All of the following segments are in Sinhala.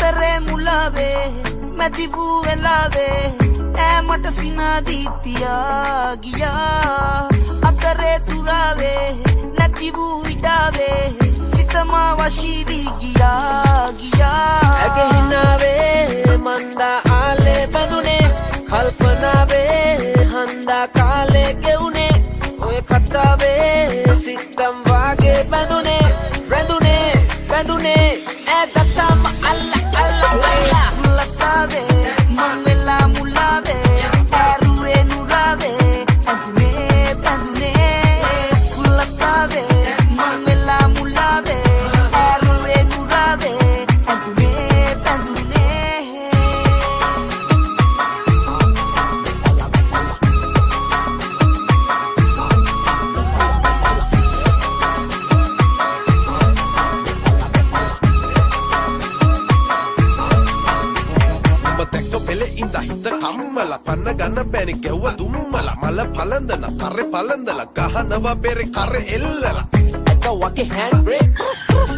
අතරේ මුලාවේ මැදිවූ වෙලාවේ ඈ මට සිනාදී තියා ගියා අතරේ තුරාවේ නැතිවූ ඉඩාවේ සිතමා වශී වී ගියා ඇගේ හිනාවේ මන්දා ආලේ බඳුනේ කල්පනාවේ හන්දා කාලේ ගෙවුනේ ඔය කතාවේ සිත්තම් වාගේ බඳුනේ රැඳුනේ ඈ ගත්තාම අල්ලා ලතාවේ මං වෙලා මුලාවේ ඇරුවේ නුරාවේ ඇඳුනේ බඳුනේ ලතාවේ මං වෙලා මුලාවේ ඇරුවේ නුරාවේ ඇඳුනේ බඳුනේ හිත කම්මල පන්න ගන්න බැරි ගැව්ව දුම්මල මල පලඳන කරේ පලඳල ගහනවා බෙරේ කරේ එල්ලලා ඇත වගේ hand brake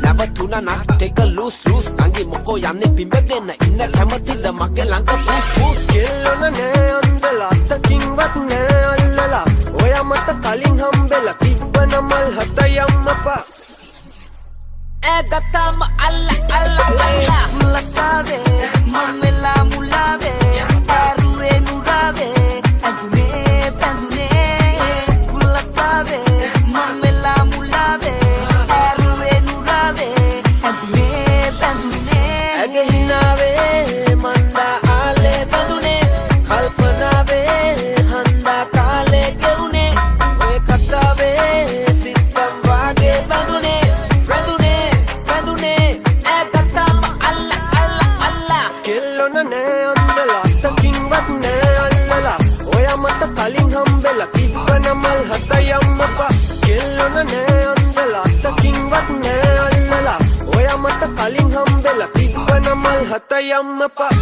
නැවතුණා නක් take a loose නංගි මොකෝ යන්නේ පිඹගෙන ඉන්න කැමතිද මගේ ළඟ පුස් කෙල්ලන නෑ අන්දලා අත්තකින්වත් නෑ අල්ලලා ඔයා මට කලින් හම්බෙලා තිබ්බන මල් හත යම්මපා ඈ ගත්තාම අල්ලා ලතාවේ මං වෙලා මුලාවේ ඇරුවේ නුරාවේ ඇඳුනේ බඳුනේ කුලතාවේ මං වෙලා මුලාවේ ඇරුවේ නුරාවේ ඇඳුනේ බඳුනේ ඇගේ හිනාවේ මන්දා ආලේ බඳුනේ කල්පනාවේ හන්දා කාලේ ගෙවුනේ ඔය කතාවේ සිත්තම් වාගේ බඳුනේ රැඳුනේ ඈ ගත්තාම අල්ලා කෙල්ලොන නෑ අන්දලා අත්තකින්වත් නෑ අල්ලලා ඔයා මට කලින් හම්බෙලා තිබ්බන මල් හත යම්මපා කෙල්ලොන නෑ අන්දලා අත්තකින්වත් නෑ අල්ලලා ඔයා මට කලින් හම්බෙලා තිබ්බන මල් හත යම්මපා